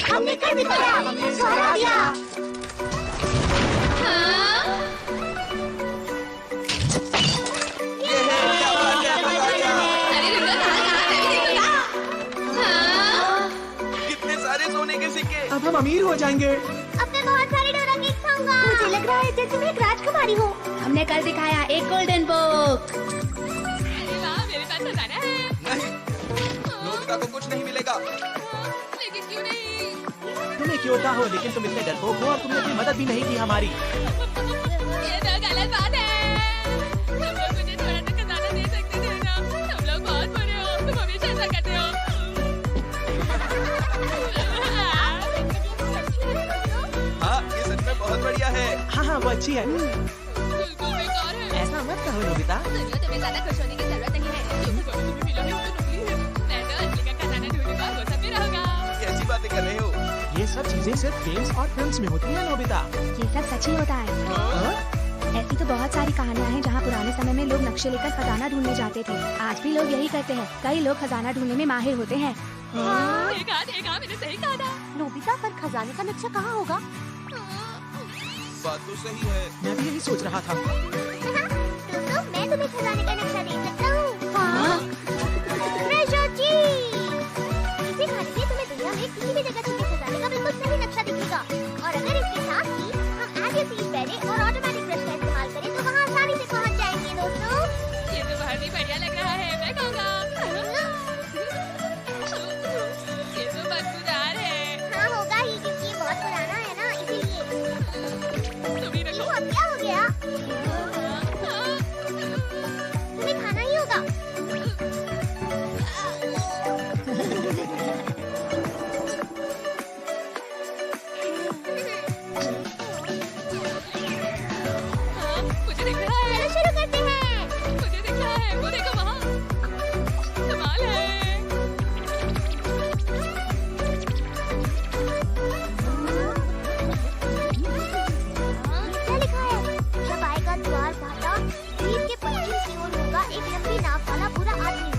हमने कर दिखाया, हमने हरा दिया। ये है, क्या बात है, मजा आया। कितने सारे सोने के सिक्के। अब हम अमीर हो जाएंगे। अब मैं बहुत सारे डोरा केक खाऊंगा। मुझे लग रहा है जैसे मैं एक राजकुमारी हूँ। हमने कल दिखाया एक गोल्डन बुक। मेरे पास खजाना है। नहीं, नोबिता को कुछ नहीं मिलेगा। लेकिन क्यों नहीं? तुम्हें क्यों हो, लेकिन तुम इतने डरपोक हो और तुमने कोई मदद भी नहीं की हमारी। ये तो गलत बात है। तुम लोग मुझे थोड़ा सा खजाना दे सकते थे ना? तुम लोग बहुत बुरे हो, तुम हमेशा ऐसा करते हो। हाँ, ये सच में बहुत बढ़िया है। हाँ, वो अच्छी है। बिल्कुल बेकार है। ऐसा मत कहो नोबिता। सुनियो, तुम्हें ज्यादा खुश होने की जरूरत नहीं है। जो कुछ तुम्हें मिला है वो तो नकली है। मैं तो असली का खजाना ढूंढूंगा, वो सब भी रहूंगा। कैसी बातें कर रहे हो? ये सब चीजें सिर्फ गेम्स और फिल्म्स में होती है नोबिता। ये सब सच ही होता है। हाँ? ऐसी तो बहुत सारी कहानियाँ हैं जहाँ पुराने समय में लोग नक्शे लेकर खजाना ढूंढने जाते थे। आज भी लोग यही करते हैं। कई लोग खजाना ढूंढने में माहिर होते हैं। देखा, मैंने सही कहा था। नोबिता, पर खजाने का नक्शा कहाँ होगा? बात तो सही है। मैं भी यही सोच रहा था। दोस्तों, मैं तुम्हें खजाने का नक्शा दे सकता हूँ। हाँ? ट्रेजर जी! इसे खाने से तुम्हें दुनिया में किसी भी जगह छिपे खजाने का बिल्कुल सही नक्शा दिखेगा। और अगर इसके साथ ही हम एज ए सीट पहले और ऑटोमेटिक ब्रश का इस्तेमाल करें तो वहाँ आसानी से पहुँच जाएंगे दोस्तों। ये तो बहुत ही बढ़िया लग रहा है। मैं खाऊंगा। ये तो बदबूदार है। हाँ, होगा ही क्योंकि ये बहुत पुराना है ना, इसीलिए। तुम ही रखो। अब क्या हो गया? तुम्हें खाना ही होगा। मुझे दिख रहा है। चलो शुरू करते हैं। मुझे दिख रहा है। वो देखो वहाँ। कमाल है। क्या लिखा है? जब आएगा द्वार भाटा, द्वीप के पश्चिम की ओर होगा एक लंबी नाव वाला बुरा आदमी।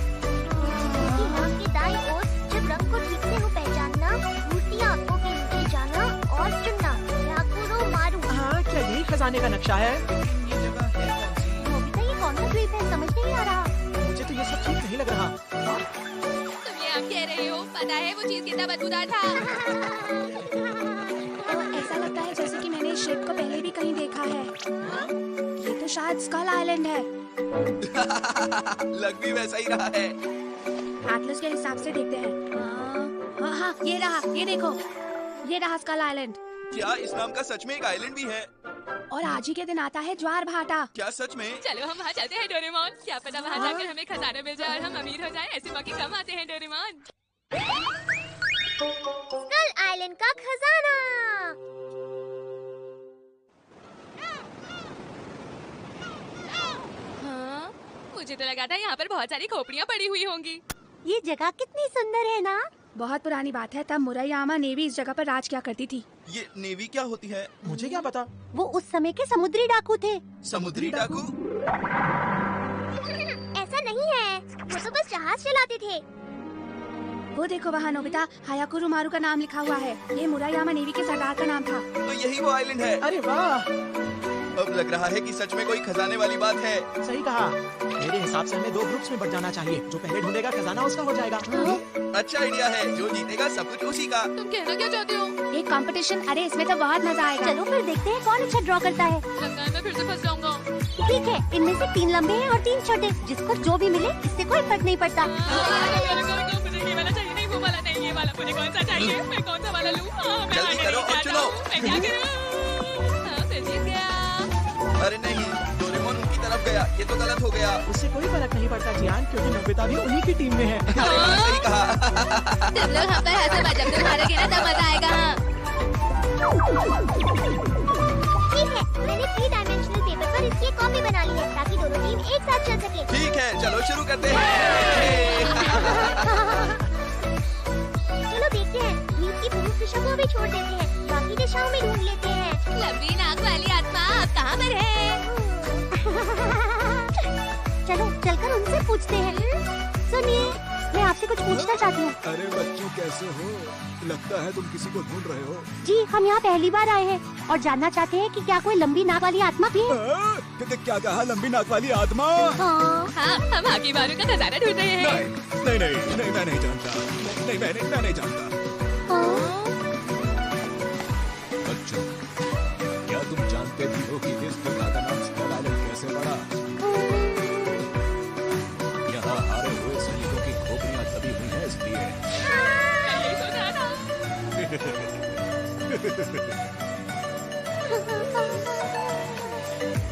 उसकी नाव के दाईं ओर जब रंग को ठीक से हो पहचानना, मूर्तियाँ आंखों के नीचे जाना और चुनना। याकुरो मारू। हाँ, क्या यही खजाने का नक्शा है? ये जगह है कौन सी? नोबिता, ये कौन सा द्वीप है? समझ नहीं आ रहा। मुझे तो ये सब ठीक नहीं लग रहा। तुम ये आप कह रही हो? पता है वो चीज कितना बदबूदार था। ऐसा लगता है जैसे कि मैंने इस शेप को पहले भी कहीं देखा है। ये तो शायद स्कल आइलैंड है। लग भी वैसा ही रहा है। एटलस के हिसाब से देखते हैं। हाँ, ये रहा। ये देखो, ये रहा स्कल आइलैंड। क्या इस नाम का सच में एक आइलैंड भी है? और आज ही के दिन आता है ज्वार भाटा। क्या सच में? चलो हम वहाँ चलते हैं डोरेमोन। क्या पता वहाँ जाकर हमें खजाना मिल जाए और हम अमीर हो जाएं। ऐसे मौके कम आते हैं डोरेमोन। स्कल आइलैंड का खजाना। हाँ, मुझे तो लगा था यहाँ पर बहुत सारी खोपड़ियाँ पड़ी हुई होंगी। ये जगह कितनी सुंदर है ना? बहुत पुरानी बात है, तब मुरैयामा नेवी इस जगह पर राज किया करती थी। ये नेवी क्या होती है? मुझे क्या पता। वो उस समय के समुद्री डाकू थे। समुद्री डाकू? ऐसा नहीं है, वो तो बस जहाज चलाते थे। वो देखो वहाँ नोबिता, हायाकुरो मारू का नाम लिखा हुआ है। ये मुरैयामा नेवी के सरदार का नाम था। तो यही वो आइलैंड है। अरे वाह, अब लग रहा है कि सच में कोई खजाने वाली बात है। सही कहा। मेरे हिसाब से हमें 2 ग्रुप्स में बट जाना चाहिए। जो पहले ढूंढेगा खजाना उसका हो जाएगा। अच्छा आइडिया है। जो जीतेगा सब कुछ उसी का। तुम कहना क्या चाहते हो? एक कंपटीशन। अरे इसमें तो बहुत मजा आएगा। चलो फिर देखते हैं कौन अच्छा ड्रॉ करता है। लगता है मैं फिर से फंस जाऊंगा। ठीक है, इनमें से 3 लंबे हैं और 3 छोटे। जिसको जो भी मिले इससे कोई फर्क नहीं पड़ता। मुझे ये वाला चाहिए। नहीं वो वाला नहीं, ये वाला। मुझे कौन सा चाहिए? मैं कौन सा वाला लूँ? मैं जल्दी आगे करो नहीं और जाता चुनो। हूँ। मैं क्या करूँ? हाँ, फिर जीत गया। अरे नहीं, डोरेमोन उनकी तरफ गया। ये तो गलत हो गया। उससे कोई फर्क नहीं पड़ता जियान, क्योंकि नोबिता भी उन्हीं की टीम में है। अरे हाँ, सही कहा। तुम लोग हम पर हंसो मत। जब तुम हारोगे ना तब मजा आएगा। हाँ। ठीक है, मैंने 3 डायमेंशनल पेपर पर इसकी एक कॉपी बना ली है ताकि दोनों टीम एक साथ चल सके। ठीक है, चलो शुरू करते हैं। चलो देखते हैं, द्वीप की पुरुष दिशा को भी छोड़ देते हैं, बाकी दिशाओं में ढूंढ लेते हैं। लंबी नाक वाली आत्मा आप कहाँ पर है? चलो चलकर उनसे पूछते हैं। सुनिए, मैं आपसे कुछ पूछना चाहती हूँ। अरे बच्चों कैसे हो? लगता है तुम किसी को ढूंढ रहे हो। जी हम यहाँ पहली बार आए हैं और जानना चाहते हैं कि क्या कोई लंबी नाक वाली आत्मा भी है? क्या कहा? लंबी नाक वाली आत्मा? हाँ। हाँ, हम आगे बारू का खजाना ढूंढ रहे हैं। नहीं नहीं नहीं नहीं, मैं नहीं जानता। नहीं मैं नहीं जानता। हाँ। बच्चों, क्या तुम जानते भी हो कि इस जगह का नाम स्कल आइलैंड कैसे पड़ा? यहाँ हारे हुए सैनिकों की खोपड़ियाँ दबी हुई हैं इसलिए। मैं यही सोच रहा था।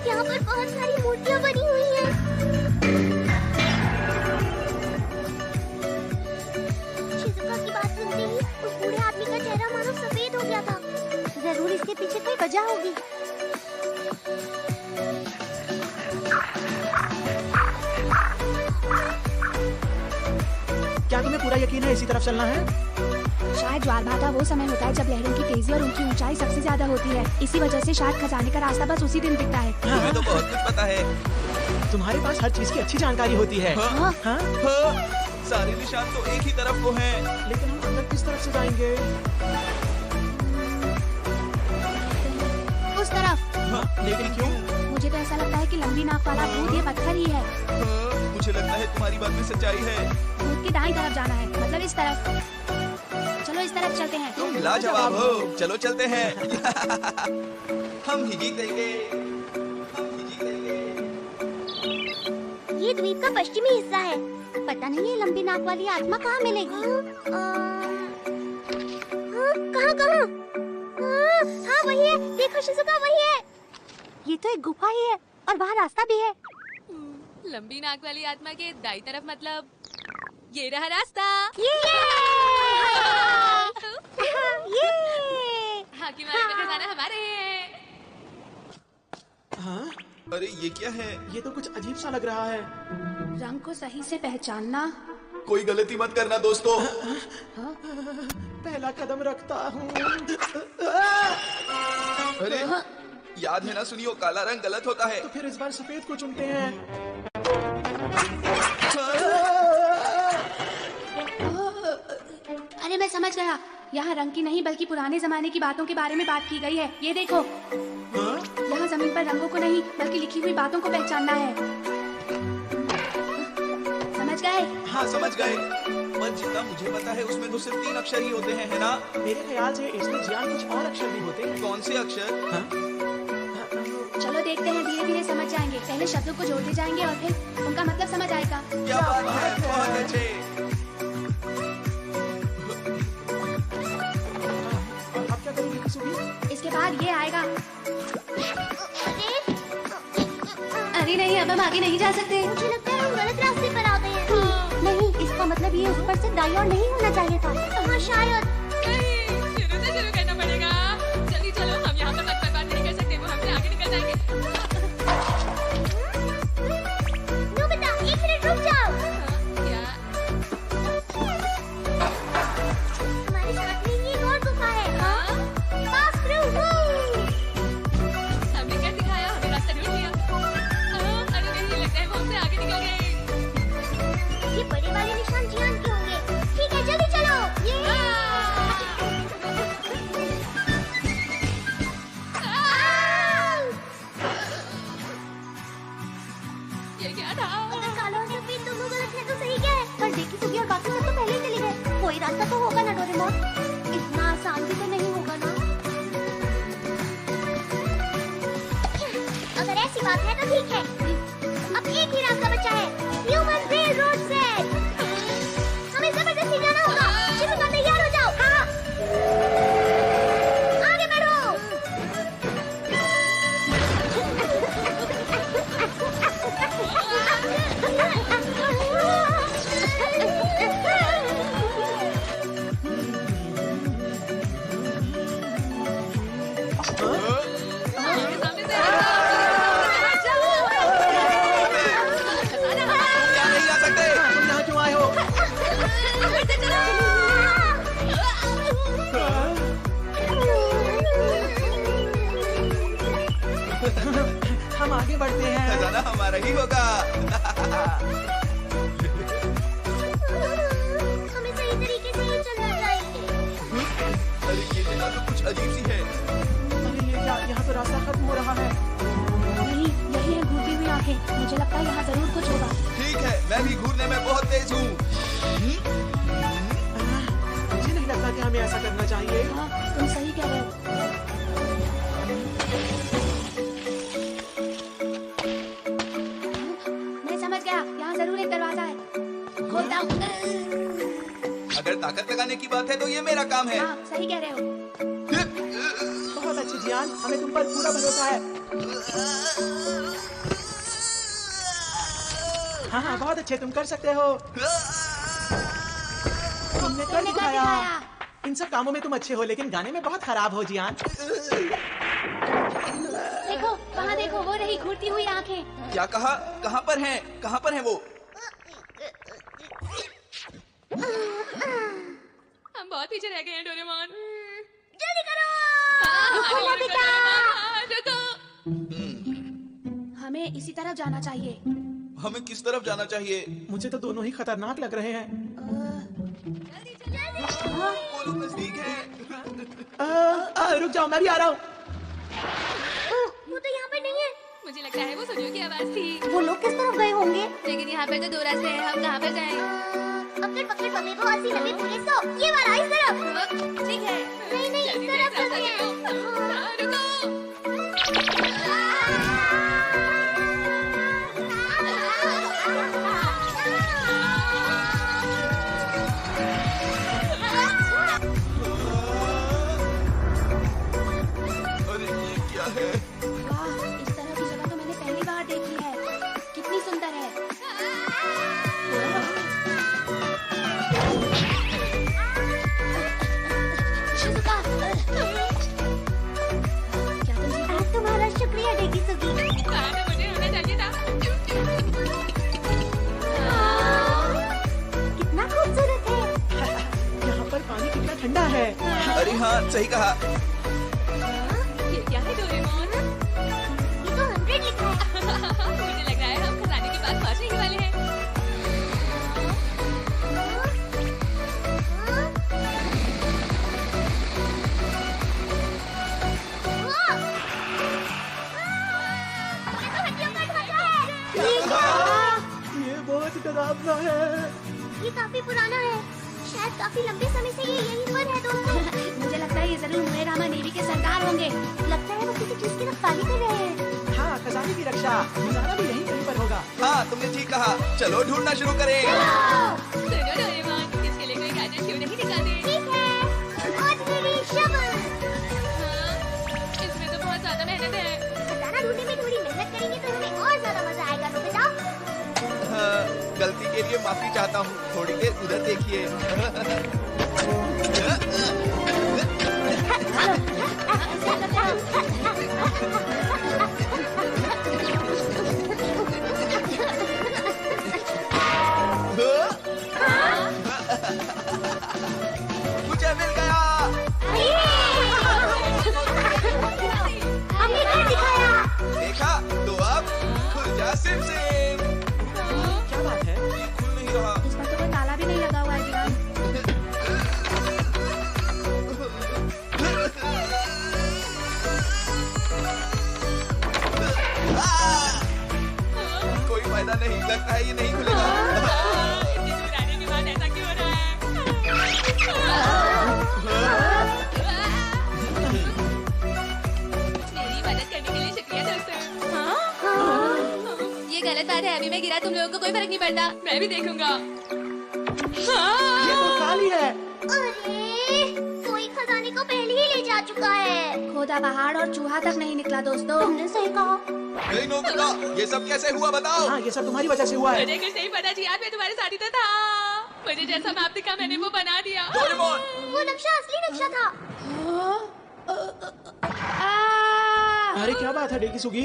यहाँ पर बहुत सारी मूर्तियाँ बनी हुई हैं। शिजुका की बात सुनते ही उस बूढ़े आदमी का चेहरा मानो सफेद हो गया था। जरूर इसके पीछे कोई वजह होगी। क्या तुम्हें पूरा यकीन है इसी तरफ चलना है? शायद ज्वार भाटा वो समय होता है जब लहरों की तेजी और उनकी ऊंचाई सबसे ज्यादा होती है। इसी वजह से शायद खजाने का रास्ता बस उसी दिन दिखता है। तुम्हें तो बहुत कुछ पता है। तुम्हारे पास हर चीज की अच्छी जानकारी होती है। हाँ? हाँ? हाँ, सारे निशान तो एक ही तरफ को हैं। लेकिन हम अंदर किस तरफ से जाएंगे? उस तरफ। हाँ, लेकिन क्यों? मुझे तो ऐसा लगता है कि लंबी नाक वाला भूत ये पत्थर ही है। हाँ, मुझे लगता है तुम्हारी बात में सच्चाई है। भूत के दाईं तरफ जाना है, मतलब इस तरफ। चलो इस तरफ चलते हैं। तुम लाजवाब हो। चलो चलते हैं। हम ही जीतेंगे। हम ही जीतेंगे। ये द्वीप का पश्चिमी हिस्सा है। पता नहीं ये लंबी नाक वाली आत्मा कहाँ मिलेगी। कहाँ? हाँ वही है। देखो शिजुका, वही है। ये तो एक गुफा ही है और वहाँ रास्ता भी है। लंबी नाक वाली आत्मा के दाई तरफ मतलब ये रहा रास्ता। हाकिम वाले का खजाना हमारे है। हाँ? अरे ये क्या है? ये तो कुछ अजीब सा लग रहा है। रंग को सही से पहचानना। कोई गलती मत करना दोस्तों। पहला कदम रखता हूँ। अरे याद है ना, सुनियो, काला रंग गलत होता है। तो फिर इस बार सफेद को चुनते हैं। अरे मैं समझ गया। यहाँ रंग की नहीं बल्कि पुराने जमाने की बातों के बारे में बात की गई है। ये देखो, यहाँ जमीन पर रंगों को नहीं बल्कि लिखी हुई बातों को पहचानना है। समझ गए? हाँ समझ गए। पर जितना मुझे पता है उसमें तो सिर्फ 3 अक्षर ही होते हैं, है ना? मेरे ख्याल से इसमें जियान कुछ और अक्षर भी होते हैं। कौन से अक्षर? हाँ? चलो देखते हैं, धीरे धीरे समझ जाएंगे। पहले शब्दों को जोड़ते जाएंगे और फिर उनका मतलब समझ आएगा। क्या बात है, बहुत अच्छे। अब क्या करेंगे किसुगी? इसके बाद ये आएगा। अरे नहीं, अब हम आगे नहीं जा सकते। मुझे लगता है हम गलत रास्ते पर आ गए हैं। नहीं, इसका मतलब ये ऊपर से दाईं ओर नहीं होना चाहिए था। हाँ शायद। नहीं, शुरू से शुरू करना पड़ेगा। जल्दी चलो, हम यहाँ पर वक्त बर्बाद नहीं कर सकते। वो हमसे आगे निकल जाएंगे। नोबिता, 1 मिनट रुक जाओ। क्या? हमारे साथ में ये एक और गुफा है। Pass through. हमने क्या दिखाया? हमें रास्ता ढूंढ लिया। अरे नहीं, लगता है वो हमसे आगे निकल गए। ये बड़े वाले निशान जियान के होंगे। ठीक है, जल्दी चलो। ये क्या था? अगर काला और सफेद दोनों गलत है तो सही क्या है? पर देखी सुगी और बाकी सब तो पहले ही चले गए। कोई रास्ता तो होगा ना डोरेमोन? इतना आसान भी तो नहीं होगा ना। अगर ऐसी बात है तो ठीक है। अब एक ही रास्ता बचा है, ह्यूमन रेल रोड से। हमें जबरदस्ती जाना होगा। शिजुका, तैयार हो जाओ। हाँ, आगे बढ़ो। हमारे सामने से क्या नहीं आ सकते? तुम यहाँ क्यों आए हो? हम आगे बढ़ते हैं। खजाना हमारा ही होगा। यहाँ जरूर कुछ होगा। ठीक है, मैं भी घूरने में बहुत तेज हूँ। मुझे नहीं लगता कि हमें ऐसा करना चाहिए। हाँ, तुम सही कह रहे हो। मैं समझ गया, यहाँ जरूर एक दरवाजा है। खोलता हूँ। अगर ताकत लगाने की बात है तो ये मेरा काम है। हाँ, सही कह रहे हो। बहुत अच्छी जियान, हमें तुम पर पूरा भरोसा है। हाँ हाँ, बहुत अच्छे, तुम कर सकते हो। तुमने कर दिखाया। इन सब कामों में तुम अच्छे हो, लेकिन गाने में बहुत खराब हो जियान। देखो, वहाँ देखो, वो रही घूरती हुई आंखें। क्या कहा? कहाँ पर हैं? कहाँ पर हैं वो? हम बहुत पीछे रह गए हैं डोरेमोन। जल्दी करो। रुको नोबिता। रुको। हमें इसी तरफ जाना चाहिए। हमें किस तरफ जाना चाहिए? मुझे तो दोनों ही खतरनाक लग रहे हैं। वो लोग नजदीक हैं। रुक जाओ, मैं भी आ रहा हूँ। वो तो यहाँ पे नहीं है। मुझे लगता है वो सोनियो की आवाज थी। वो लोग किस तरफ गए होंगे? लेकिन यहाँ पर तो 2 रास्ते हैं, हम कहाँ पर जाएं? पकड़ पकड़ पकड़ वो 80 90 पुलिस तो ये वाला इस तरफ। ठीक है। नहीं नहीं इस तरफ चलते हैं। रुको। अरे ये क्या है? वाह, इस तरह की जगह तो मैंने पहली बार देखी है। कितनी सुंदर है। शिजुका। क्या तुम ठीक हो? तुम्हारा शुक्रिया डेगी सुगी। कहा था मुझे होना चाहिए था। कितना खूबसूरत है। यहाँ पर पानी कितना ठंडा है। अरे हाँ, सही कहा। ये क्या है डोरेमोन? ये तो 100 लिखा है। मुझे लग रहा है हम खजाने के पास पहुंचने ही वाले हैं। ये तो हड्डियों का ढांचा है। ये बहुत डरावना है। ये काफी पुराना है। शायद काफी लंबे समय से ये यहीं पर है दोस्तों। मुझे लगता है ये जरूर मुएरामा नेवी के सरदार होंगे। लगता है वो किसी चीज की रखवाली कर रहे हैं। हाँ, खजाने की रक्षा। खजाना भी यहीं कहीं पर होगा। हाँ, तुमने ठीक कहा। चलो ढूंढना शुरू करें। सुनो डोरेमोन, इसके लिए कोई गैजेट क्यों नहीं निकाले? ठीक है। Ordinary shovel. हाँ, इसमें तो बहुत ज्यादा मेहनत है। खजाना ढूंढने में थोड़ी मेहनत करेंगे तो हमें और ज्यादा मजा आएगा नोबिता। हाँ, गलती के लिए माफी चाहता हूँ। थोड़ी देर उधर देखिए। मुझे मिल गया। हमने कर दिखाया। देखा तो अब खुल जा सिम सिम। क्या बात है? ये खुल नहीं रहा। इस पर तो कोई ताला भी नहीं लगा हुआ है जियान। कोई फायदा नहीं, लगता है ये नहीं खुलेगा। इतनी दूर आने के बाद ऐसा क्यों हो रहा है? मेरी मदद करने के लिए शुक्रिया दोस्तों। ये गलत बात है, अभी मैं गिरा, तुम लोगों को कोई फर्क नहीं पड़ता। मैं भी देखूंगा। ये तो खाली है। अरे कोई खजाने को पहले ही ले जा चुका है। खोदा पहाड़ और चूहा तक नहीं निकला दोस्तों। तुमने सही कहा। नहीं नोबिता, ये सब कैसे हुआ बताओ। हाँ, ये सब तुम्हारी वजह से हुआ है। मुझे कुछ नहीं पता जी, यार मैं तुम्हारे साथ ही तो था। मुझे जैसा मैप दिखा मैंने वो बना दिया। डोरेमोन, वो नक्शा असली नक्शा था। अरे क्या बात है डेगी सुगी?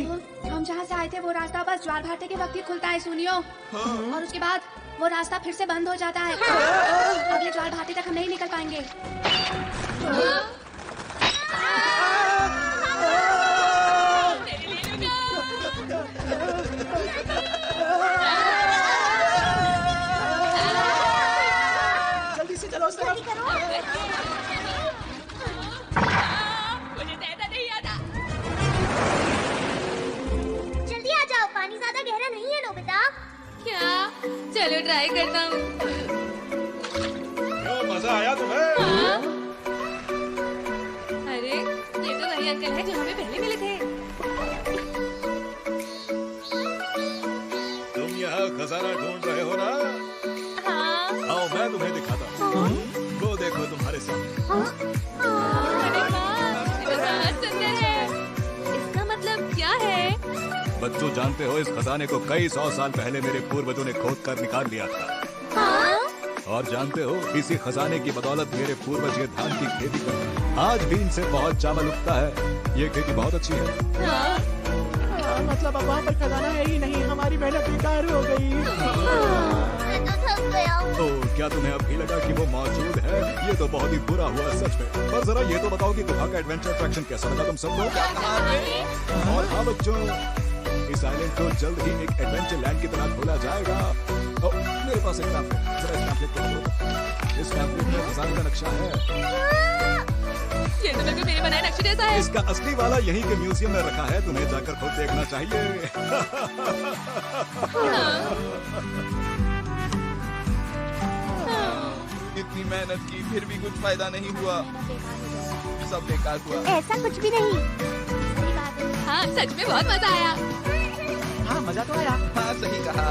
हम जहाँ से आए थे वो रास्ता बस ज्वार भाटे के वक्त ही खुलता है सुनियो। और उसके बाद वो रास्ता फिर से बंद हो जाता है। अगले ज्वार भाटे तक हम नहीं निकल पाएंगे। मेरे लिए रुको। जल्दी से चलो उस तरफ। जल्दी करो। मुझे तैरना नहीं आता। जल्दी आ जाओ, पानी ज्यादा गहरा नहीं है नोबिता। चलो ट्राई करता हूँ। मजा आया तुम्हें? हाँ? अरे ये तो वही अंकल है जो हमें पहले मिले थे। तुम यहाँ खजाना ढूंढ रहे हो ना? हाँ। आओ मैं तुम्हें दिखाता हूँ। वो देखो तुम्हारे सामने। अरे वाह, ये तो बहुत सुंदर है। इसका मतलब क्या है? बच्चों जानते हो इस खजाने को कई 100 साल पहले मेरे पूर्वजों ने खोद कर निकाल लिया था। हाँ? और जानते हो इसी खजाने की बदौलत मेरे पूर्वज ये धान की खेती करते हैं। आज भी इनसे बहुत चावल उगता है। ये खेती बहुत अच्छी है। हाँ? मतलब अब वहाँ पर खजाना है ही नहीं, हमारी मेहनत बेकार हो गई। मैं तो थक गया हूँ। तो क्या तुम्हें अब भी लगा कि वो मौजूद है? ये तो बहुत ही बुरा हुआ सच में। पर जरा ये तो बताओ कि गुफा का एडवेंचर अट्रैक्शन कैसा लगा तुम सबको? और हाँ बच्चों, इस आइलैंड को जल्द ही एक एडवेंचर लैंड की तरह खोला जाएगा। ओ, मेरे पास एक पैम्फलेट, जरा इस पैम्फलेट को पढ़ो। इस पैम्फलेट में खजाने का नक्शा है। ये तो बिल्कुल मेरे बनाए नक्शे जैसा है। इसका असली वाला यहीं के म्यूजियम में रखा है। तुम्हें जाकर खुद देखना चाहिए। इतनी मेहनत की फिर भी कुछ फायदा नहीं हुआ। सब बेकार हुआ। ऐसा कुछ भी नहीं। सही बात है। हाँ सच में बहुत मजा आया। हाँ मजा तो आया। हाँ सही कहा।